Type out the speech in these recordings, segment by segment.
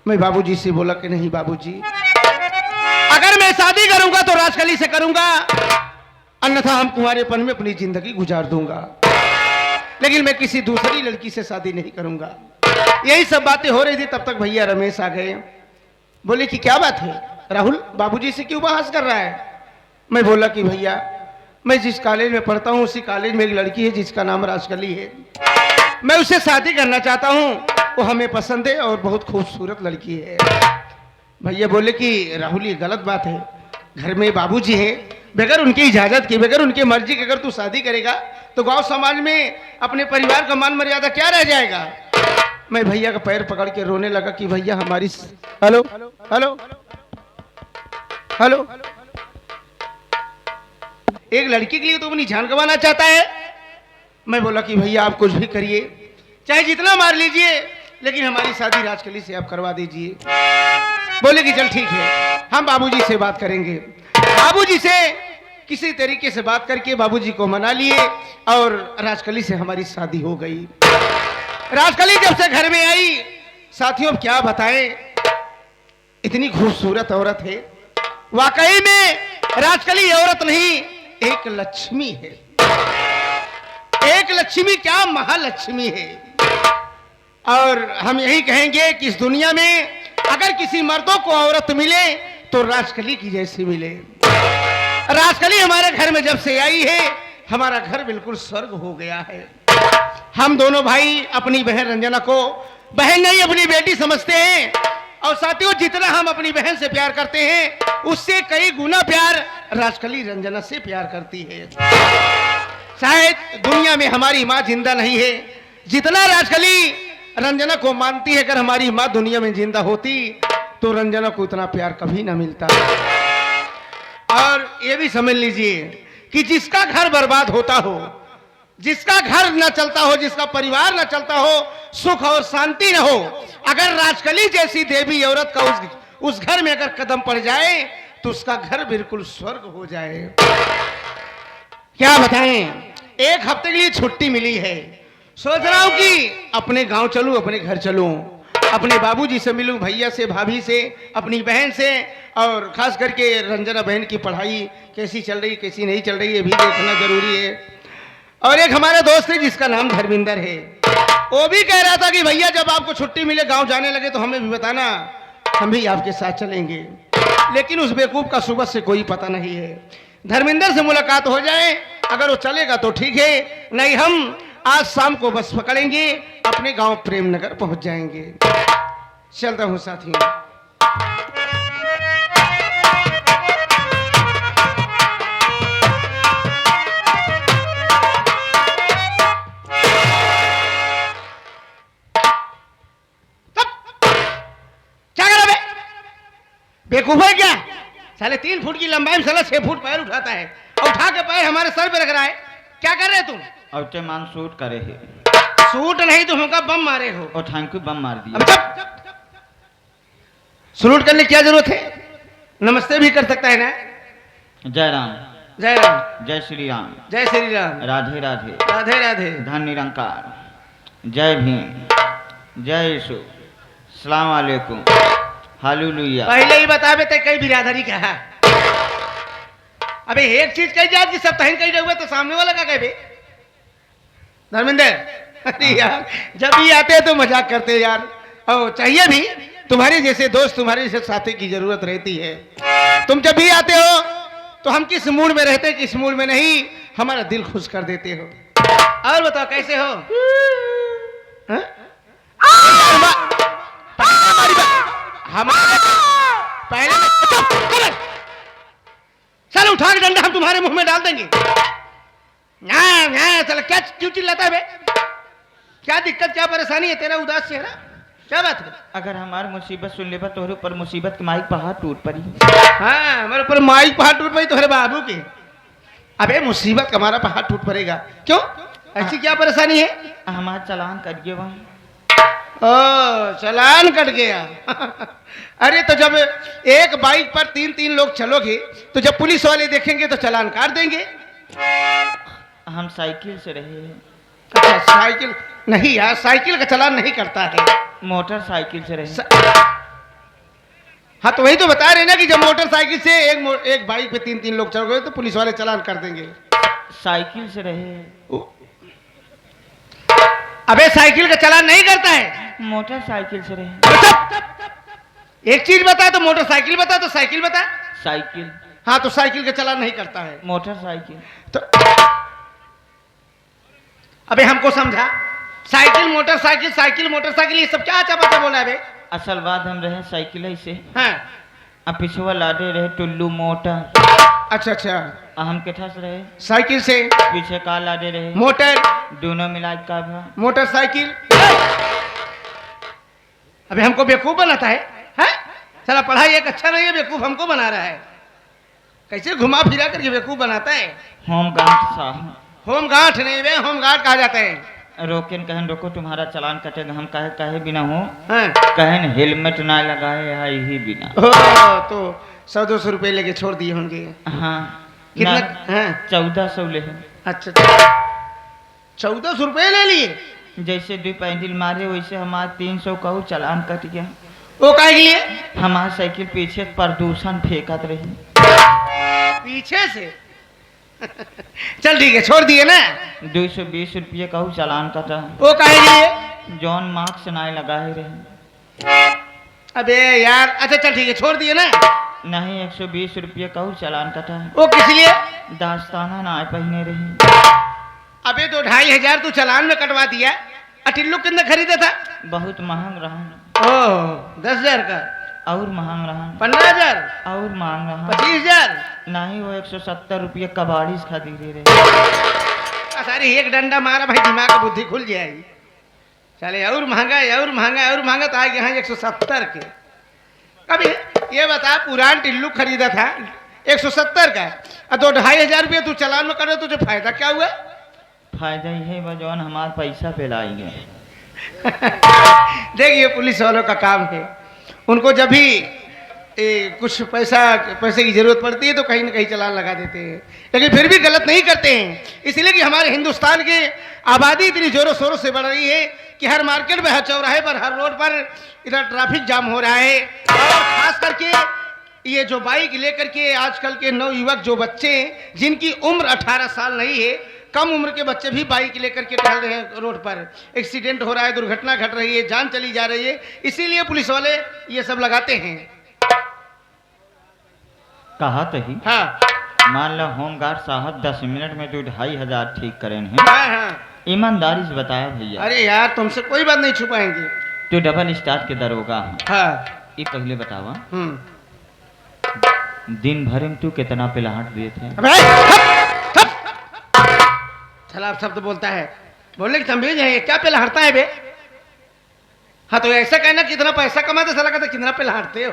मैं बाबूजी से बोला कि नहीं बाबूजी, अगर मैं शादी करूंगा तो राजकली से करूंगा, अन्यथा हम कुंवारेपन में अपनी जिंदगी गुजार दूंगा, लेकिन मैं किसी दूसरी लड़की से शादी नहीं करूंगा। यही सब बातें हो रही थी, तब तक भैया रमेश आ गए। बोले कि क्या बात है राहुल, बाबूजी से क्यों बहस कर रहा है? मैं बोला कि भैया मैं जिस कॉलेज में पढ़ता हूँ उसी कॉलेज में एक लड़की है जिसका नाम राजकली है, मैं उससे शादी करना चाहता हूँ, वो हमें पसंद है और बहुत खूबसूरत लड़की है। भैया बोले कि राहुल ये गलत बात है, घर में बाबूजी हैं, बगैर उनकी इजाजत के, बगैर उनकी मर्जी के अगर तू शादी करेगा तो गांव समाज में अपने परिवार का मान मर्यादा क्या रह जाएगा। मैं भैया का पैर पकड़ के रोने लगा कि भैया हमारी हेलो हेलो हेलो, एक लड़की के लिए तो अपनी जान गंवाना चाहता है। मैं बोला कि भैया आप कुछ भी करिए, चाहे जितना मार लीजिए, लेकिन हमारी शादी राजकली से आप करवा दीजिए। बोले कि चल ठीक है, हम बाबूजी से बात करेंगे। बाबूजी से किसी तरीके से बात करके बाबूजी को मना लिए और राजकली से हमारी शादी हो गई। राजकली जब से घर में आई, साथियों क्या बताएं, इतनी खूबसूरत औरत है। वाकई में राजकली औरत नहीं, एक लक्ष्मी है, एक लक्ष्मी क्या महालक्ष्मी है। और हम यही कहेंगे कि इस दुनिया में अगर किसी मर्दों को औरत मिले तो राजकली की जैसी मिले। राजकली हमारे घर में जब से आई है, हमारा घर बिल्कुल स्वर्ग हो गया है। हम दोनों भाई अपनी बहन रंजना को बहन नहीं अपनी बेटी समझते हैं, और साथियों जितना हम अपनी बहन से प्यार करते हैं उससे कई गुना प्यार राजकली रंजना से प्यार करती है। शायद दुनिया में हमारी माँ जिंदा नहीं है, जितना राजकली रंजना को मानती है। अगर हमारी माँ दुनिया में जिंदा होती तो रंजना को इतना प्यार कभी ना मिलता। और ये भी समझ लीजिए कि जिसका घर बर्बाद होता हो, जिसका घर न चलता हो, जिसका परिवार न चलता हो, सुख और शांति न हो, अगर राजकली जैसी देवी औरत का उस घर में अगर कदम पड़ जाए तो उसका घर बिल्कुल स्वर्ग हो जाए। क्या बताएं, एक हफ्ते के लिए छुट्टी मिली है, सोच रहा हूं कि अपने गांव चलूं, अपने घर चलूं, अपने बाबूजी से मिलूं, भैया से, भाभी से, अपनी बहन से, और खास करके रंजना बहन की पढ़ाई कैसी चल रही कैसी नहीं चल रही है भी देखना जरूरी है। और एक हमारा दोस्त है जिसका नाम धर्मिंदर है, वो भी कह रहा था कि भैया जब आपको छुट्टी मिले गांव जाने लगे तो हमें भी बताना, हम भी आपके साथ चलेंगे। लेकिन उस बेवकूफ का सुबह से कोई पता नहीं है। धर्मिंदर से मुलाकात हो जाए, अगर वो चलेगा तो ठीक है, नहीं हम आज शाम को बस पकड़ेंगे, अपने गांव प्रेमनगर पहुंच जाएंगे। चलता हूं साथियों। बेवकूफ है क्या? साले 3 फुट की लंबाई में साला 6 फुट पैर उठाता है, और उठा के पैर हमारे सर पे रख रहा है। क्या कर रहे तुम? और ते मान शूट करे है। शूट नहीं तो हमका बम मारे हो। और थैंक यू बम मार दिया। अब चुप। सलूट करने की क्या जरूरत है? नमस्ते भी कर सकता है ना। जय राम, जय राम, जय श्री राम, जय श्री राम, राधे राधे, राधे राधे, धन निरंकार, जय भीम, जय यीशु, सलाम वालेकुम, हालेलुया। पहले ही बता बे कई बिरादरी का है। अबे एक चीज कही जाए कि सब तहन कही रहे तो सामने वाला का कहे बे? धर्मेंद्र, अरे यार जब भी आते हैं तो मजाक करते हैं यार, और चाहिए भी, तुम्हारे जैसे दोस्त, तुम्हारे जैसे साथी की जरूरत रहती है। तुम जब भी आते हो तो हम किस मूड में रहते हैं, किस मूड में नहीं, हमारा दिल खुश कर देते हो। और बताओ कैसे हो? हमारे पहले चल उठा के डंडा हम तुम्हारे मुंह में डाल देंगे। चल क्या क्यों चिल्लाता है बे? क्या दिक्कत, क्या परेशानी है तेरा उदास चेहरा, क्या बात है? अगर हमारी मुसीबत सुन ले तोहरे ऊपर मुसीबत के माइक पहाड़ टूट पड़ी। हाँ हमारे ऊपर माइक पहाड़ टूट पड़ी तोहरे बाबू के। अबे मुसीबत का हमारा पहाड़ टूट पड़ेगा क्यों? ऐसी क्या परेशानी है? हमारा चालान कट गया वहाँ। ओ चालान कट गया। अरे तो जब एक बाइक पर 3-3 लोग चलोगे तो जब पुलिस वाले देखेंगे तो चालान काट देंगे। हम साइकिल से रहे हैं। अच्छा साइकिल नहीं यार, साइकिल का चालान नहीं करता है। मोटरसाइकिल से रहे। हाँ तो वही तो बता रहे ना कि जब मोटरसाइकिल से एक बाइक पे 3-3 लोग चढ़ गए तो पुलिस वाले चालान कर देंगे। साइकिल से रहे, अबे साइकिल का चालान नहीं करता है। मोटरसाइकिल से रहे। एक चीज बता तो मोटरसाइकिल बता, तो साइकिल बता। साइकिल। हाँ तो साइकिल का चालान नहीं करता है। मोटरसाइकिल। तो अबे हमको समझा, साइकिल मोटरसाइकिल साइकिल मोटरसाइकिल ये सब क्या चापा बोला है बे? असल बात हम रहे साइकिल से। हाँ अब पिछवा लादे रहे टुल्लू मोटर। अच्छा अच्छा। हम केठस रहे साइकिल से पीछे का लादे रहे मोटर, दोनों मिला का भा मोटरसाइकिल। अबे हमको बेवकूफ बनाता है, हैं? साला पढ़ाई एक अच्छा नहीं है, बेवकूफ हमको बना रहा है। कैसे घुमा फिरा करके बेवकूफ बनाता है। होम गार्ड साहब। होम गार्ड नहीं बे, होम गार्ड कहा जाता है। रोकेन कहन रोको तुम्हारा चालान कटेगा। हम कहे कहे बिना हो, हाँ। कहन हेलमेट ना लगाए है ही बिना। तो 100-200 रुपए लेके छोड़ दिए होंगे। हाँ कितना? हाँ। 1400 ले। अच्छा 1400 रुपए ले लिए? जैसे 2 पैंडल मारे वैसे हमारा 300 का चालान कट गया। वो काहे के लिए? हमारा साइकिल पीछे प्रदूषण फेंकत रही पीछे से। चल ठीक है, छोड़ दिए ना। 220 रुपये का चालान कटा। वो काहे के लिए? जॉन मार्क्स ना लगाए रहे। अबे यार, अच्छा चल ठीक है, छोड़ दिए ना। नहीं 120 रुपये का चालान कटा। वो किस लिए? दास्ताना ना पहने रही। अबे तो 2500 तू चालान में कटवा दिया। टिल्लू कितने खरीदा था? बहुत महंग रहा। ओह 10,000 का? और महंग रहा। 15,000? और महंग रहा। 25,000? नहीं वो 170 रुपये कबाड़ी खरीदे रहे। सारी एक डंडा मारा भाई, दिमाग की बुद्धि खुल जाएगी। चले और महंगा और महंगा और महंगा तो आगे यहाँ 170 के। अभी ये बता, पुरान टिल्लू खरीदा था 170 का, और तो 2500 रुपये तू चालान में कर रहे, तुझे फायदा क्या हुआ? फायदा ये है जौन हमारा पैसा फैलाएंगे। देखिए पुलिस वालों का काम है, उनको जब भी कुछ पैसे की जरूरत पड़ती है तो कहीं ना कहीं चालान लगा देते हैं, लेकिन फिर भी गलत नहीं करते हैं। इसलिए कि हमारे हिंदुस्तान की आबादी इतनी जोरों शोरों से बढ़ रही है कि हर मार्केट में, हर चौराहे पर, हर रोड पर इधर ट्रैफिक जाम हो रहा है। और खास करके ये जो बाइक लेकर के आजकल के नवयुवक जो बच्चे हैं, जिनकी उम्र 18 साल नहीं है, कम उम्र के बच्चे भी बाइक लेकर के टहल रहे हैं रोड पर। एक्सीडेंट हो रहा है, दुर्घटना घट रही है, जान चली जा रही है। इसीलिए पुलिस वाले ये सब लगाते हैं। कहा तो ही। हाँ मान लो होमगार्ड साहब 10 मिनट में तो 2500 ठीक करें हैं। हाँ हाँ। ईमानदारी से बताया भैया। अरे यार तुमसे कोई बात नहीं छुपाएंगे। तो डबल स्टार के दरोगा है। हाँ। ये पहले बतावा दिन भर में तू कितना पिलाहट दिए थे? छलाप शब्द बोलता है, बोलने की तमीज है, क्या पे लहरता है बे? हाँ तो ऐसा कहना कितना पैसा कमाते, साला कहता कितना पे लहरते हो।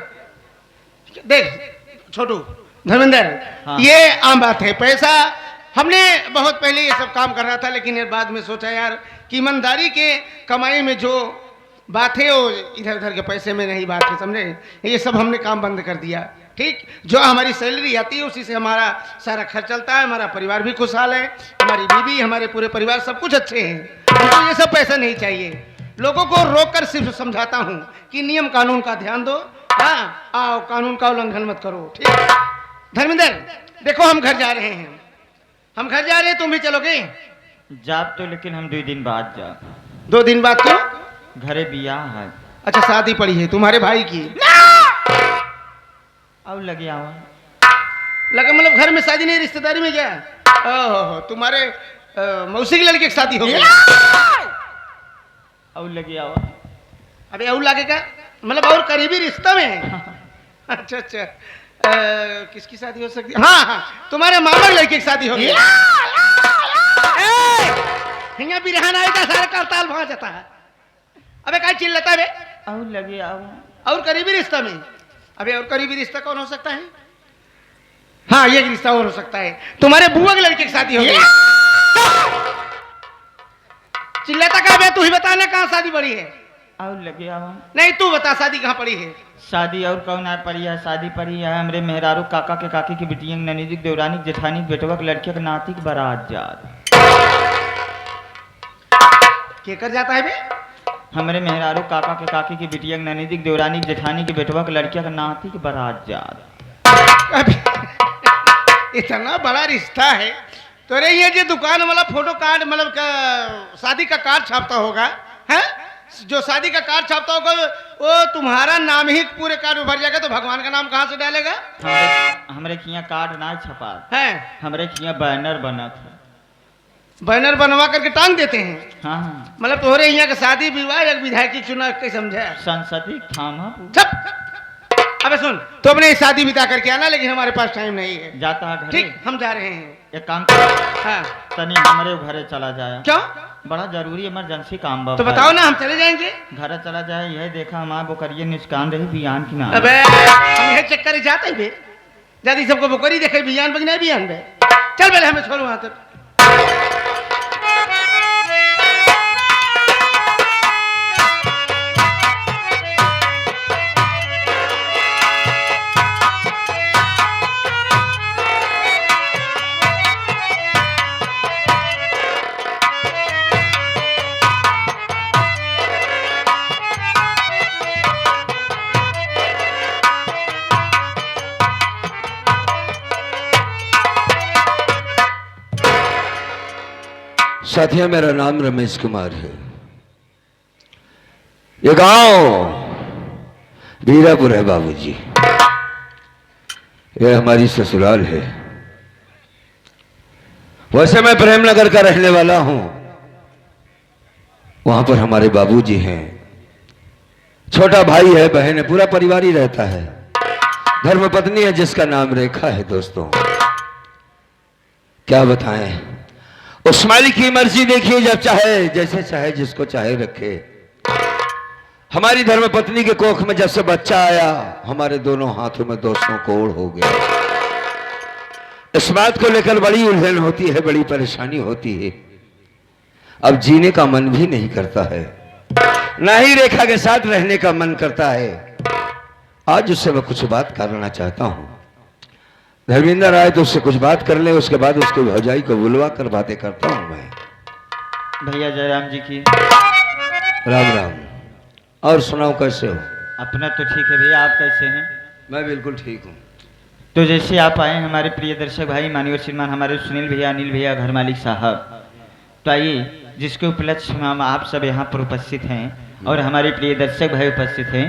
देख छोटू धर्मेंद्र, हाँ। ये आम बात है। पैसा हमने बहुत पहले ये सब काम कर रहा था, लेकिन यार बाद में सोचा यार कि ईमानदारी के कमाई में जो बात है वो इधर उधर के पैसे में नहीं बात है, समझे? ये सब हमने काम बंद कर दिया। ठीक, जो हमारी सैलरी आती है उसी से हमारा सारा खर्च चलता है, हमारा परिवार भी खुशहाल है, हमारी बीवी, हमारे पूरे परिवार सब कुछ अच्छे हैं। हमको ये सब पैसा नहीं चाहिए। लोगों को रोक कर सिर्फ समझाता हूँ कि नियम कानून का ध्यान दो। हाँ आओ, कानून का उल्लंघन मत करो। ठीक धर्मेंद्र, देखो हम घर जा रहे हैं, हम घर जा रहे हैं, तुम भी चलोगे? जाब तो लेकिन हम 2 दिन बाद जा। 2 दिन बाद क्यों? घरे बियाह है। अच्छा शादी पड़ी है तुम्हारे भाई की? और लगे आवा लगा मतलब घर में शादी नहीं, रिश्तेदारी में क्या? ओहो, तुम्हारे मौसी की लड़की की शादी हो गई? और लगे आवा। अबे और लागे का मतलब और करीबी रिश्ता में है? अच्छा अच्छा। किसकी शादी हो सकती है? हाँ हाँ, तुम्हारे मामा की लड़की की शादी हो गई। हिंगा बिरहान आएगा, सारा करताल भाग जाता है। अबे क्या चिल्लाता है बे? और लगे आवा। और करीबी रिश्ता में? अबे और करीबी रिश्ता कौन हो सकता है? हाँ ये रिश्ता और हो सकता है, तुम्हारे बुआ की लड़की की शादी हो गई। चिल्लाता क्या बे? तू ही बताना कहाँ शादी पड़ी है? और लगे आवा। नहीं तू बता शादी कहाँ पड़ी है? शादी और कौन आ पड़ी है? शादी पड़ी है हमरे मेहरारू काका के काकी की बिटिया, ननीजी देवरानी जेठानी बेटवा के लड़के के नाती के बारात जा। के कर जाता है बे? हमरे मेहरारू काका के काकी की बिटिया के ननीदी के देवरानी के जेठानी के बेटवा के लड़किया का नाती के बारात जा रहा। अबे, इतना बड़ा रिश्ता है तो रे ये जो दुकान वाला फोटो कार्ड मतलब शादी का कार्ड छापता होगा है, जो शादी का कार्ड छापता होगा वो तुम्हारा नाम ही पूरे कार्ड में भर जाएगा तो भगवान का नाम कहाँ से डालेगा? हमरे किया कार्ड ना छपा है, हमरे किया बैनर बना था। बैनर बनवा करके टांग देते हैं। हाँ मतलब तोहरे यहाँ का शादी विवाह एक विधायक की चुनाव के समझे संसदीय थामा छप। अबे सुन, तो अपने शादी बिता करके आना, लेकिन हमारे पास टाइम नहीं है। जाता है घरे। ठीक, हम जा रहे हैं। एक काम कर, हाँ, तनी हमारे घरे चला जाए। क्यों? बड़ा जरूरी इमरजेंसी काम बा। तो बताओ ना, हम चले जाएंगे। घर चला जाए, यह देखा हमारे बोकरिए निष्कान रही बियान की नाम। अबे हम यह चक्कर ही जाते बे, जाती सबको बोकरी देखे बियान बगना बियान बे। चल पहले हमें छोड़ वहां तक। साथियों, मेरा नाम रमेश कुमार है। ये गांव बीरापुर है बाबूजी। ये हमारी ससुराल है। वैसे मैं प्रेमनगर का रहने वाला हूं। वहां पर हमारे बाबूजी हैं, छोटा भाई है, बहन है, पूरा परिवार ही रहता है। धर्मपत्नी है जिसका नाम रेखा है। दोस्तों क्या बताएं, उस मालिक की मर्जी देखिए, जब चाहे जैसे चाहे जिसको चाहे रखे। हमारी धर्मपत्नी के कोख में जब से बच्चा आया, हमारे दोनों हाथों में 200 कोड़ हो गया। इस बात को लेकर बड़ी उलझन होती है, बड़ी परेशानी होती है। अब जीने का मन भी नहीं करता है, ना ही रेखा के साथ रहने का मन करता है। आज उससे मैं कुछ बात करना चाहता हूं। धर्मेंद्र आए तो उससे कुछ बात कर ले, उसके बाद उसके भौजाई को बुलवा कर बातें करता हूं मैं। भैया जयराम जी की राम राम। और सुनाओ, कैसे हो? अपना तो ठीक है भैया, आप कैसे हैं? मैं बिल्कुल ठीक हूँ। तो जैसे आप आए हमारे प्रिय दर्शक भाई, माननीय श्रीमान हमारे सुनील भैया, अनिल भैया, घर मालिक साहब, तो आइए जिसके उपलक्ष्य में हम आप सब यहाँ पर उपस्थित हैं और हमारे प्रिय दर्शक भाई उपस्थित हैं,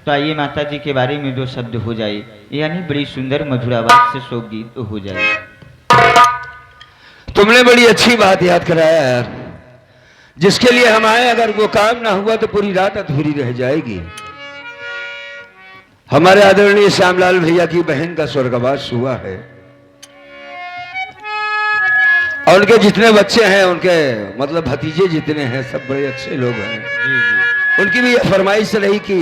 तो आइए माता जी के बारे में 2 शब्द हो जाए, यानी बड़ी सुंदर मधुर आवाज से शोक गीत हो जाए। तुमने बड़ी अच्छी बात याद कराया यार। जिसके लिए हम आए, अगर वो काम ना हुआ तो पूरी रात अधूरी रह जाएगी। हमारे आदरणीय श्यामलाल भैया की बहन का स्वर्गवास हुआ है और उनके जितने बच्चे हैं, उनके मतलब भतीजे जितने हैं, सब बड़े अच्छे लोग हैं। जी जी। उनकी भी यह फरमाइश रही कि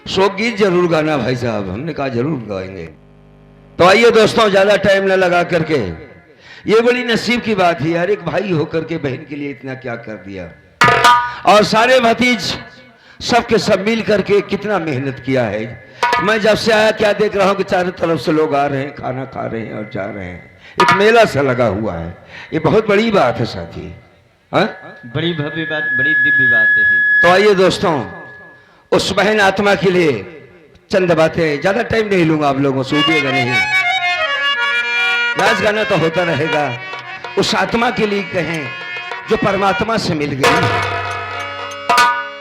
शोक गीत जरूर गाना भाई साहब। हमने कहा जरूर गाएंगे। तो आइए दोस्तों, ज्यादा टाइम न लगा करके, ये बड़ी नसीब की बात है यार, एक भाई होकर के बहन के लिए इतना क्या कर दिया। और सारे भतीज सब के सब मिल करके कितना मेहनत किया है। मैं जब से आया क्या देख रहा हूं कि चारों तरफ से लोग आ रहे हैं, खाना खा रहे हैं और जा रहे हैं। एक मेला सा लगा हुआ है। ये बहुत बड़ी बात है साथी। हाँ, बड़ी भव्य बात, बड़ी दिव्य बात है। तो आइए दोस्तों, उस बहन आत्मा के लिए चंद बातें, ज्यादा टाइम नहीं लूंगा आप लोगों से, उठिएगा नहीं। नाच गाना तो होता रहेगा। उस आत्मा के लिए कहें जो परमात्मा से मिल गई।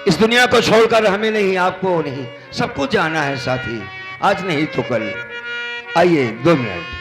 इस दुनिया को छोड़कर हमें नहीं, आपको नहीं, सबको जाना है साथी, आज नहीं तो कल। आइए 2 मिनट।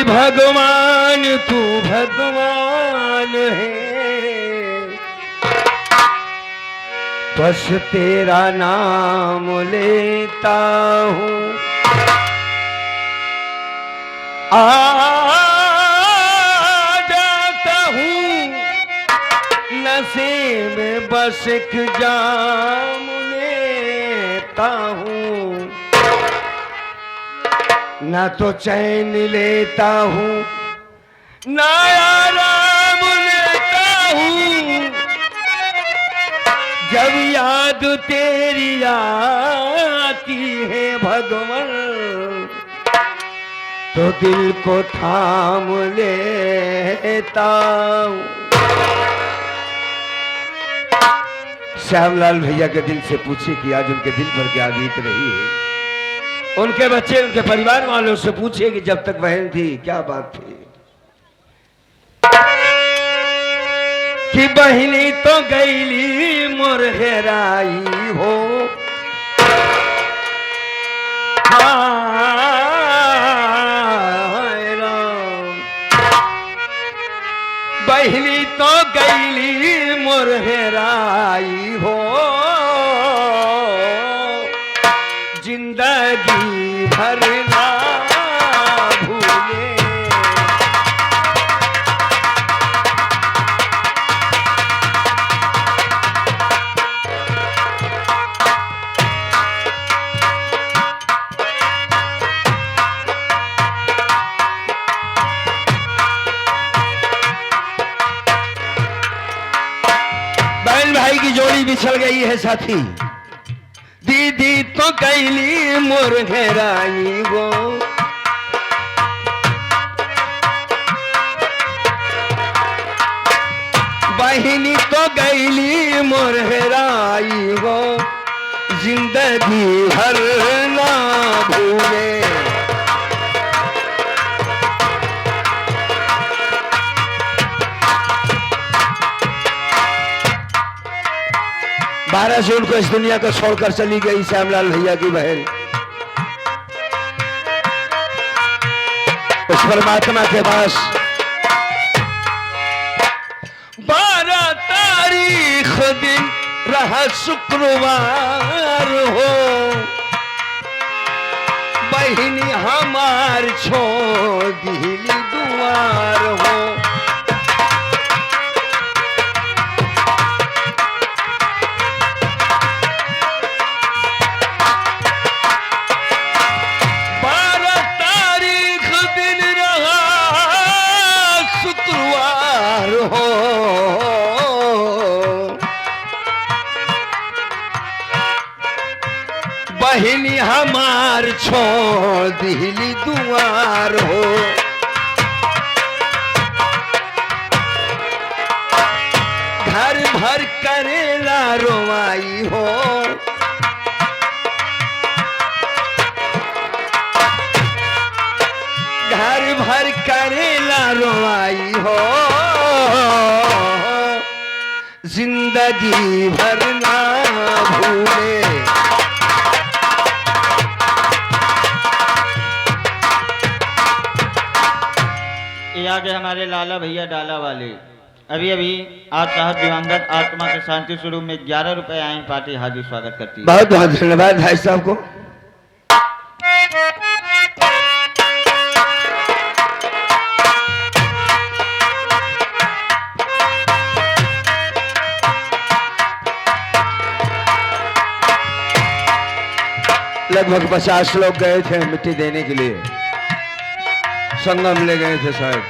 भगवान तू भगवान है, बस तेरा नाम लेता हूँ। आ जाता हूँ नशे में, बस एक जाम लेता हूँ। ना तो चैन लेता हूँ ना आराम लेता हूँ, जब याद तेरी आती है भगवान, तो दिल को थाम लेता हूँ। श्यामलाल भैया के दिल से पूछे कि आज उनके दिल पर क्या बीत रही है। उनके बच्चे उनके परिवार वालों से पूछे कि जब तक बहन थी क्या बात थी। कि बहनी तो गईली मोर हेराई हो, बहनी तो गईली मोर हेराई हो, जिंदगी भर ना भूले। बहन भाई की जोड़ी बिछड़ गई है साथी। दीदी तो कैली मोर हेराई गो, बहिनी तो गईली मोर हेराई गो, जिंदगी भर ना भूले। 12 जून को इस दुनिया को छोड़कर चली गई श्यामलाल भैया की बहन। उस परमात्मा के पास 12 तारीख दिन रहा शुक्रवार हो, बहिनी हमार छोड़ दिली दुआर हो। बहिनी हमार छोड़ दिली दुआर हो, घर भर करेला रोवाई हो, घर भर करेला रोवाई हो, जिंदगी भर ना भूले। ये आगे हमारे लाला भैया डाला वाले अभी अभी आप साहब दिवंगत आत्मा के शांति स्वरूप में 11 रुपए आए, पार्टी हार्दिक स्वागत करती है। बहुत बहुत धन्यवाद भाई साहब को। लगभग 50 लोग गए थे मिट्टी देने के लिए, संगम ले गए थे शायद।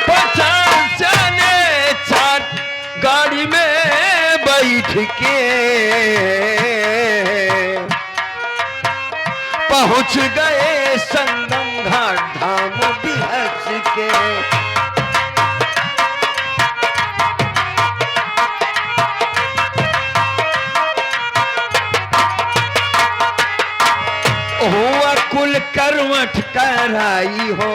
50 जने 4 गाड़ी में बैठ के पहुंच गए संगम घाट धाम बिहस के। हुआ कुल करवट कराई हो,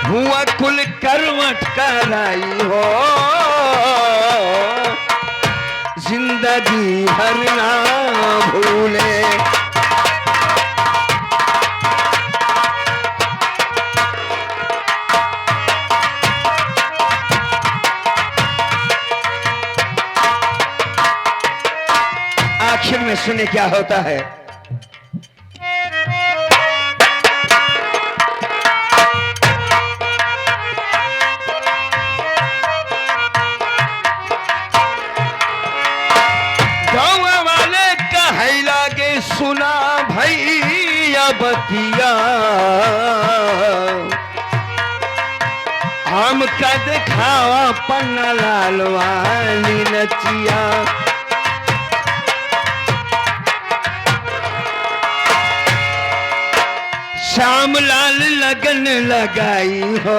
हुआ कुल करवट कराई हो, जिंदगी जिंदगी भर ना भूले। आखिर में सुने क्या होता है। गाँव वाले कहे लागे सुना भैया बतिया, हम का दिखावा पन्ना लाल वाली नचिया। श्याम लाल लगन लगाई हो,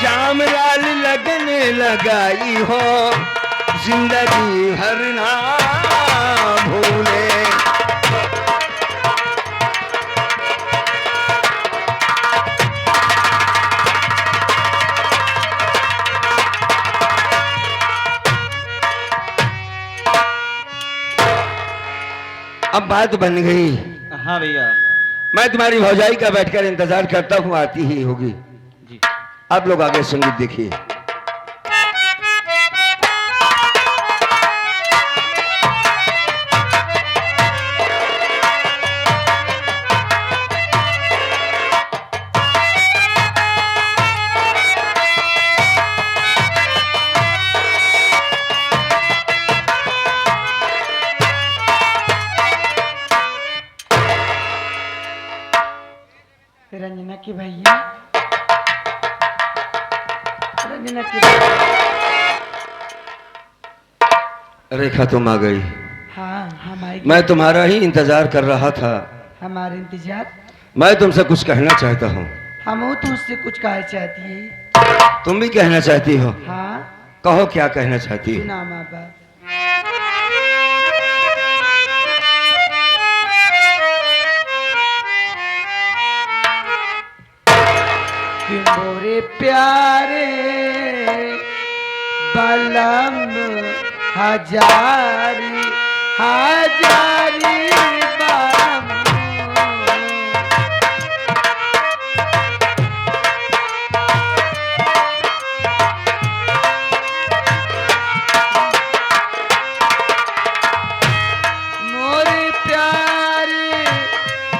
श्याम लाल लगन लगाई हो, जिंदगी भर ना भूले। अब बात बन गई। हाँ भैया। मैं तुम्हारी भौजाई का बैठकर इंतजार करता हूँ, आती ही होगी जी। आप लोग आगे संगीत देखिए। रंजना की भैया, रंजना की भैया। रेखा तुम आ गई। हाँ हम आएंगे। मैं तुम्हारा ही इंतजार कर रहा था। हमारे इंतजार। मैं तुमसे कुछ कहना चाहता हूँ। हम तो उससे कुछ कहा चाहती है। तुम भी कहना चाहती हो? हाँ कहो क्या कहना चाहती हो। सुना माँ बाप। कि मोरे प्यारे बलम हजारी हजारी बलम, मोरे प्यारे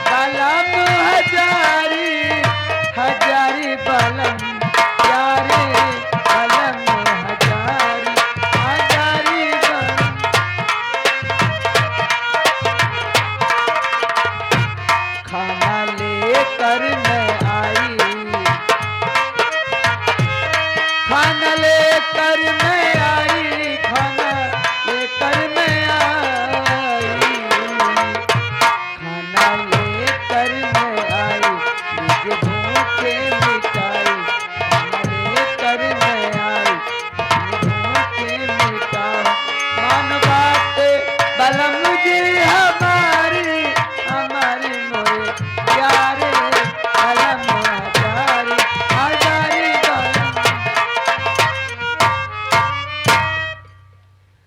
बलम हजारी हजारी बलम, प्यारे बलम हजारी हजारी बलम। खाना लेकर मैं आई, खाना लेकर मैं आई, खाना लेकर मैं आई, खाना लेकर मैं आई, मुझे भूखे मिटाई, खाना लेकर मैं आई, मुझे भूखे मिटाई। मान बात बलम जी हमारी, हमारी मोरे प्यारे बलम हजारी हजारी बलम।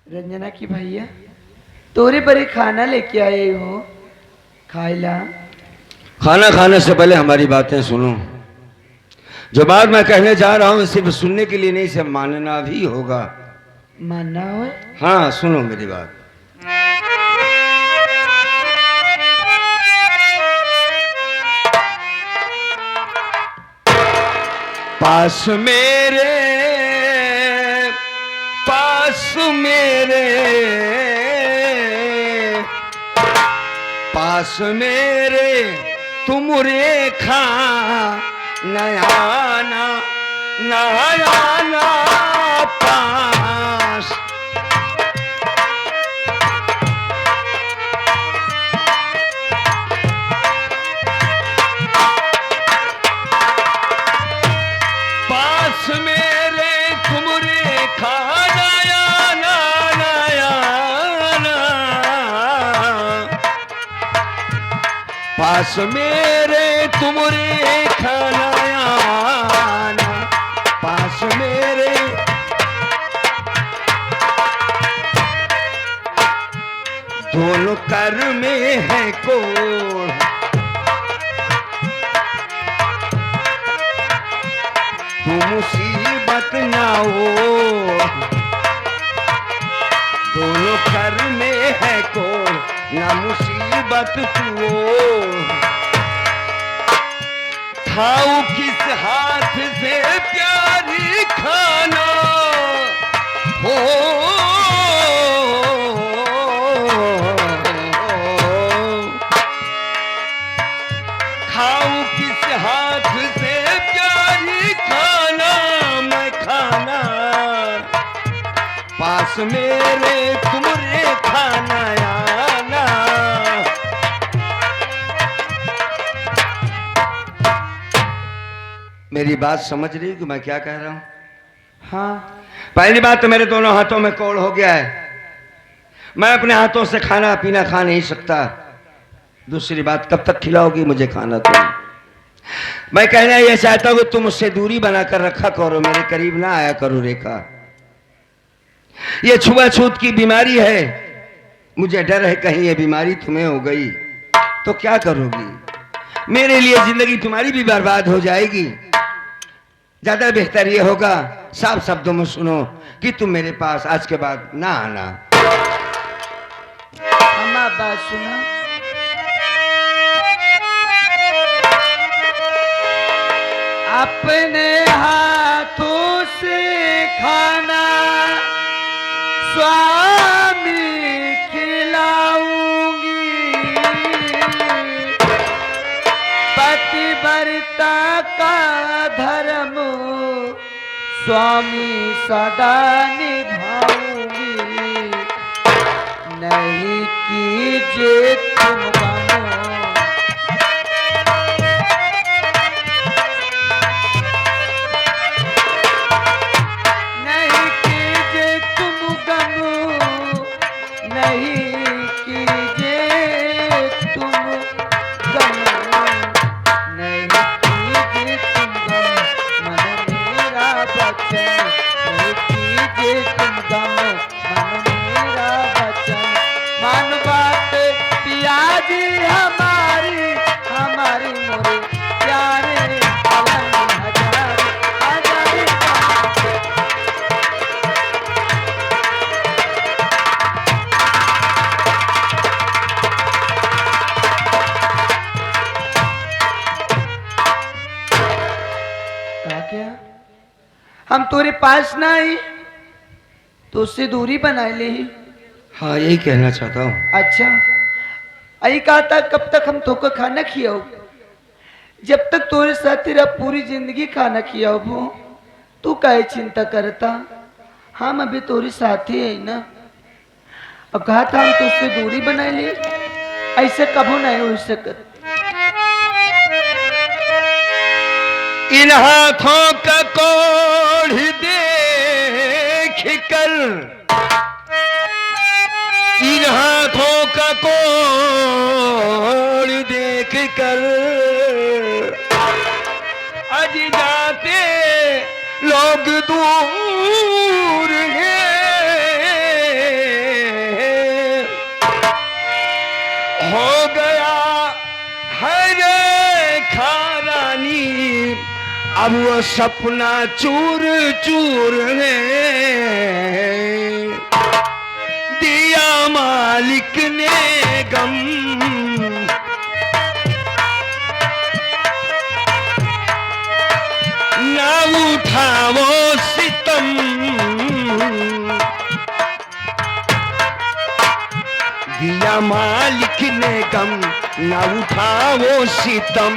रंजना की भैया, तोरे बड़े खाना लेके आए हो, खाइला। खाना खाने से पहले हमारी बातें सुनो। जो बात मैं कहने जा रहा हूँ सिर्फ सुनने के लिए नहीं, इसे मानना भी होगा। मानना हो? हाँ सुनो मेरी बात। पास मेरे, पास मेरे, पास मेरे तुम रेखा नयाना नयाना पास। पास मेरे तुम रेखा नयाना नयाना, पास मेरे तुम रेखा नयाना दोनों कर में है कोड़, तू मुसीबत ना हो, दोनों कर में है कोड़, ना मुसीबत तू खाऊं किस हाथ से प्यारी खाना हो, खाऊं किस हाथ से प्यारी खाना, मैं खाना पास मेरे तुमरे खाना आना। मेरी बात समझ रही कि मैं क्या कह रहा हूं? हाँ, पहली बात तो मेरे दोनों हाथों में कोड़ हो गया है, मैं अपने हाथों से खाना पीना खा नहीं सकता। दूसरी बात, कब तक खिलाओगी मुझे खाना तुम? मैं कहना यह चाहता हूं कि तुम मुझसे दूरी बनाकर रखा करो, मेरे करीब ना आया करो रेखा। ये छुआछूत की बीमारी है, मुझे डर है कहीं ये बीमारी तुम्हें हो गई तो क्या करोगी? मेरे लिए जिंदगी तुम्हारी भी बर्बाद हो जाएगी। ज्यादा बेहतर ये होगा साफ शब्दों में सुनो कि तुम मेरे पास आज के बाद ना आना। अम्मा बात सुनो, अपने हाथों से खाना स्वामी खिलाऊंगी, पतिव्रता का धर्म स्वामी सदा निभाऊंगी, नहीं कीजिए तुम गम, नहीं कीजिए तुम गम, नहीं कीजिए तुम गम, नहीं कीजिए तुम गम, मन मेरा बचन, नहीं कीजिए तुम गम, मन मेरा बचन, मन बात पियाजी हमारी, हमारी मोरे प्यारे पलंग हजारी, हजारी क्या हम तोरे पास ना आई तो उससे दूरी बना ले। हाँ, यही कहना चाहता हूँ। अच्छा, आई कहा था कब तक हम तोको खाना खियाओ? जब तक तोरे साथ तेरा पूरी जिंदगी खाना खियाओ वो, तू काहे चिंता करता? हम अभी तोरे साथ ही है ना। अब कहा था हम तो उससे दूरी बना ले, ऐसे कबो नहीं हो सकत। इन हाथों का कोढ़ देख कर, इन हाथों का कोढ़ देख कर आज जाते लोग दूर हैं, हो गया है खारानी अब वो सपना चूर चूर है, दिया मालिक ने गम, ना उठाओ सितम, दिया मालिक ने गम, ना उठाओ सितम।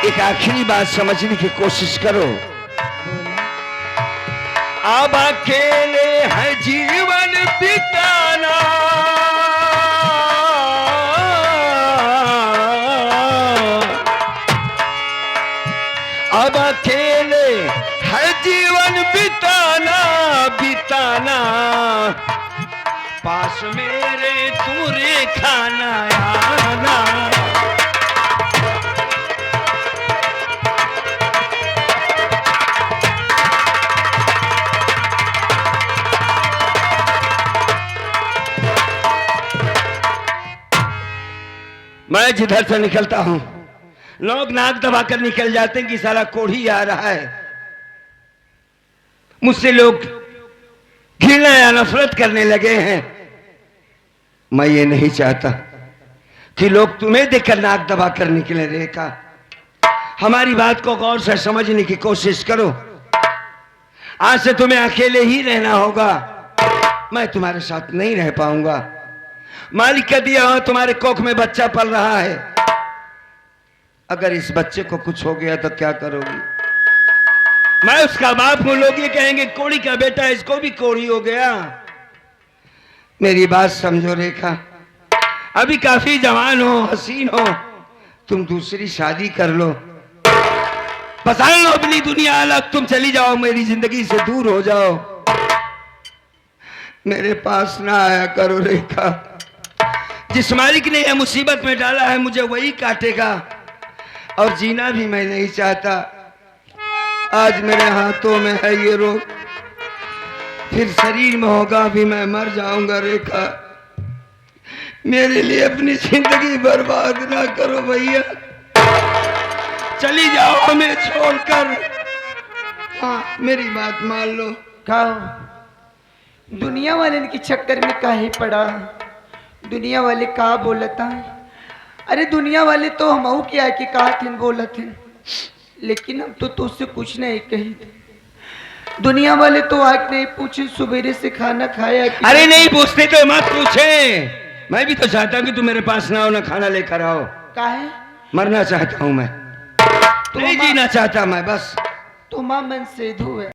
एक आखिरी बात समझने की कोशिश करो, अब अकेले है जीवन बिताना, अब अकेले है जीवन बिताना, बिताना पास मेरे तुरे खाना आना। मैं जिधर से निकलता हूं लोग नाक दबाकर निकल जाते हैं कि साला कोढ़ी आ रहा है। मुझसे लोग घृणा या नफरत करने लगे हैं। मैं ये नहीं चाहता कि लोग तुम्हें देखकर नाक दबाकर निकले। रेखा, हमारी बात को गौर से समझने की कोशिश करो। आज से तुम्हें अकेले ही रहना होगा। मैं तुम्हारे साथ नहीं रह पाऊंगा। मालिक का दिया हुआ तुम्हारे कोख में बच्चा पल रहा है। अगर इस बच्चे को कुछ हो गया तो क्या करोगी? मैं उसका बाप हूं, लोग ये कहेंगे कोड़ी का बेटा, इसको भी कोड़ी हो गया। मेरी बात समझो रेखा, अभी काफी जवान हो, हसीन हो, तुम दूसरी शादी कर लो, बसा लो अपनी दुनिया अलग, तुम चली जाओ, मेरी जिंदगी से दूर हो जाओ। मेरे पास ना आया करो रेखा। जिस मालिक ने यह मुसीबत में डाला है मुझे वही काटेगा, और जीना भी मैं नहीं चाहता। आज मेरे हाथों में है ये रोग, फिर शरीर में होगा भी मैं मर जाऊंगा। रेखा, मेरे लिए अपनी जिंदगी बर्बाद ना करो भैया, चली जाओ हमें छोड़कर। हाँ, मेरी बात मान लो। का दुनिया वाले के चक्कर में काहे पड़ा? दुनिया वाले का बोलता है? अरे दुनिया वाले तो हम क्या कि कहा थे बोलत हैं, लेकिन हम तो तुझसे कुछ नहीं कही थे। दुनिया वाले तो आज नहीं पूछे सुबेरे से खाना खाया कि अरे नहीं पूछते तो मत पूछे। मैं भी तो चाहता हूँ कि तुम मेरे पास ना हो, ना खाना लेकर आओ। काहे? मरना चाहता हूँ मैं, नहीं जीना चाहता मैं, बस। तुम मन से धो है।